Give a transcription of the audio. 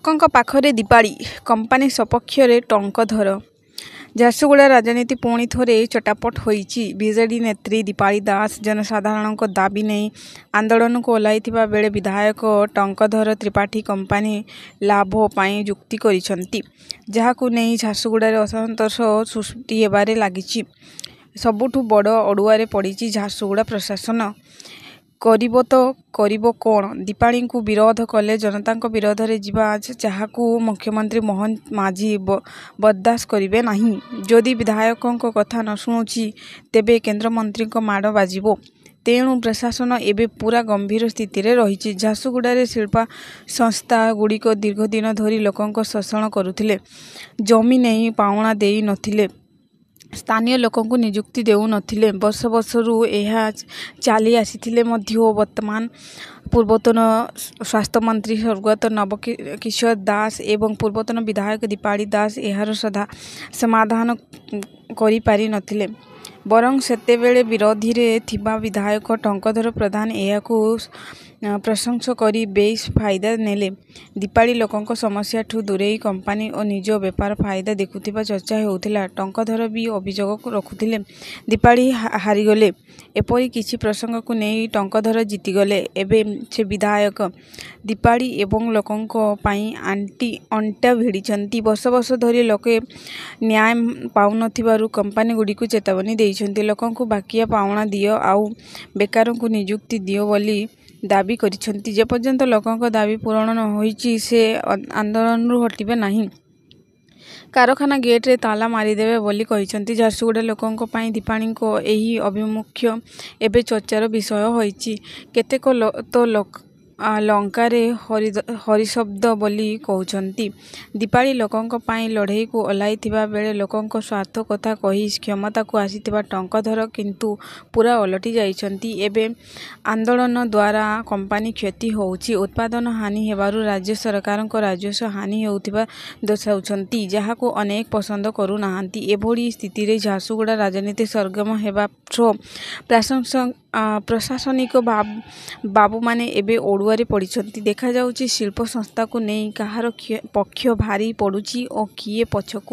ଲୋକଙ୍କ ପାଖରେ ଦୀପାଳି କମ୍ପାନୀ ସପକ୍ଷରେ ଟଙ୍କଧର। ଝାରସୁଗୁଡ଼ା ରାଜନୀତି ପୁଣି ଥରେ ଚଟାପଟ ହୋଇଛି। ବିଜେଡି ନେତ୍ରୀ ଦୀପାଳି ଦାସ ଜନସାଧାରଣଙ୍କ ଦାବି ନେଇ ଆନ୍ଦୋଳନକୁ ଓହ୍ଲାଇଥିବା ବେଳେ ବିଧାୟକ ଟଙ୍କଧର ତ୍ରିପାଠୀ କମ୍ପାନୀ ଲାଭ ପାଇଁ ଯୁକ୍ତି କରିଛନ୍ତି, ଯାହାକୁ ନେଇ ଝାରସୁଗୁଡ଼ାରେ ଅସନ୍ତୋଷ ସୃଷ୍ଟି ହେବାରେ ଲାଗିଛି। ସବୁଠୁ ବଡ଼ ଅଡ଼ୁଆରେ ପଡ଼ିଛି ଝାରସୁଗୁଡ଼ା ପ୍ରଶାସନ। କରିବ ତ କରିବ କ'ଣ? ଦୀପାଳିଙ୍କୁ ବିରୋଧ କଲେ ଜନତାଙ୍କ ବିରୋଧରେ ଯିବା, ଯାହାକୁ ମୁଖ୍ୟମନ୍ତ୍ରୀ ମୋହନ ମାଝୀ ବରଦାସ୍ତ କରିବେ ନାହିଁ। ଯଦି ବିଧାୟକଙ୍କ କଥା ନ ଶୁଣୁଛି, ତେବେ କେନ୍ଦ୍ରମନ୍ତ୍ରୀଙ୍କ ମାଡ଼ ବାଜିବ। ତେଣୁ ପ୍ରଶାସନ ଏବେ ପୁରା ଗମ୍ଭୀର ସ୍ଥିତିରେ ରହିଛି। ଝାରସୁଗୁଡ଼ାରେ ଶିଳ୍ପସଂସ୍ଥା ଗୁଡ଼ିକ ଦୀର୍ଘଦିନ ଧରି ଲୋକଙ୍କ ଶୋଷଣ କରୁଥିଲେ। ଜମି ନେଇ ପାଉଣା ଦେଇ ନଥିଲେ, ସ୍ଥାନୀୟ ଲୋକଙ୍କୁ ନିଯୁକ୍ତି ଦେଉନଥିଲେ। ବର୍ଷ ବର୍ଷରୁ ଏହା ଚାଲି ଆସିଥିଲେ ମଧ୍ୟ ବର୍ତ୍ତମାନ ପୂର୍ବତନ ସ୍ୱାସ୍ଥ୍ୟମନ୍ତ୍ରୀ ସ୍ୱର୍ଗତ ନବକିଶୋର ଦାସ ଏବଂ ପୂର୍ବତନ ବିଧାୟକ ଦୀପାଳି ଦାସ ଏହାର ସମାଧାନ କରିପାରି ନଥିଲେ। ବରଂ ସେତେବେଳେ ବିରୋଧୀରେ ଥିବା ବିଧାୟକ ଟଙ୍କଧର ପ୍ରଧାନ ଏହାକୁ ପ୍ରଶଂସା କରି ବେଶ୍ ଫାଇଦା ନେଲେ। ଦୀପାଳି ଲୋକଙ୍କ ସମସ୍ୟାଠୁ ଦୂରେଇ କମ୍ପାନୀ ଓ ନିଜ ବେପାର ଫାଇଦା ଦେଖୁଥିବା ଚର୍ଚ୍ଚା ହେଉଥିଲା। ଟଙ୍କଧର ବି ଅଭିଯୋଗ ରଖୁଥିଲେ, ଦୀପାଳି ହାରିଗଲେ। ଏପରି କିଛି ପ୍ରସଙ୍ଗକୁ ନେଇ ଟଙ୍କଧର ଜିତିଗଲେ। ଏବେ ସେ ବିଧାୟକ ଦୀପାଳି ଏବଂ ଲୋକଙ୍କ ପାଇଁ ଅଣ୍ଟା ଭିଡ଼ିଛନ୍ତି। ବର୍ଷ ବର୍ଷ ଧରି ଲୋକେ ନ୍ୟାୟ ପାଉନଥିବାରୁ କମ୍ପାନୀଗୁଡ଼ିକୁ ଚେତାବନୀ ଦେଇଛନ୍ତି। ଲୋକଙ୍କୁ ବାକିଆ ପାଉଣା ଦିଅ ଆଉ ବେକାରଙ୍କୁ ନିଯୁକ୍ତି ଦିଅ ବୋଲି ଦାବି କରିଛନ୍ତି। ଯେପର୍ଯ୍ୟନ୍ତ ଲୋକଙ୍କ ଦାବି ପୂରଣ ନ ହୋଇଛି, ସେ ଆନ୍ଦୋଳନରୁ ହଟିବେ ନାହିଁ। କାରଖାନା ଗେଟ୍ରେ ତାଲା ମାରିଦେବେ ବୋଲି କହିଛନ୍ତି। ଝାରସୁଗୁଡ଼ା ଲୋକଙ୍କ ପାଇଁ ଦୀପାଳିଙ୍କ ଏହି ଆଭିମୁଖ୍ୟ ଏବେ ଚର୍ଚ୍ଚାର ବିଷୟ ହୋଇଛି। କେତେକ ତ ଲଙ୍କାରେ ହରିଶବ୍ଦ ବୋଲି କହୁଛନ୍ତି। ଦୀପାଳି ଲୋକଙ୍କ ପାଇଁ ଲଢ଼େଇକୁ ଓହ୍ଲାଇଥିବା ବେଳେ ଲୋକଙ୍କ ସ୍ୱାର୍ଥ କଥା କହି କ୍ଷମତାକୁ ଆସିଥିବା ଟଙ୍କଧର କିନ୍ତୁ ପୂରା ଓଲଟି ଯାଇଛନ୍ତି। ଏବେ ଆନ୍ଦୋଳନ ଦ୍ୱାରା କମ୍ପାନୀ କ୍ଷତି ହେଉଛି, ଉତ୍ପାଦନ ହାନି ହେବାରୁ ରାଜ୍ୟ ସରକାରଙ୍କ ରାଜସ୍ୱ ହାନି ହେଉଥିବା ଦର୍ଶାଉଛନ୍ତି, ଯାହାକୁ ଅନେକ ପସନ୍ଦ କରୁନାହାନ୍ତି। ଏଭଳି ସ୍ଥିତିରେ ଝାରସୁଗୁଡ଼ା ରାଜନୀତି ସରଗରମ ହେବା ସହ ପ୍ରଶାସନିକ ବାବୁମାନେ ଏବେ ଅଡ଼ୁଆରେ ପଡ଼ିଛନ୍ତି। ଦେଖାଯାଉଛି ଶିଳ୍ପ ସଂସ୍ଥାକୁ ନେଇ କାହାର ପକ୍ଷ ଭାରି ପଡ଼ୁଛି ଓ କିଏ ପଛକୁ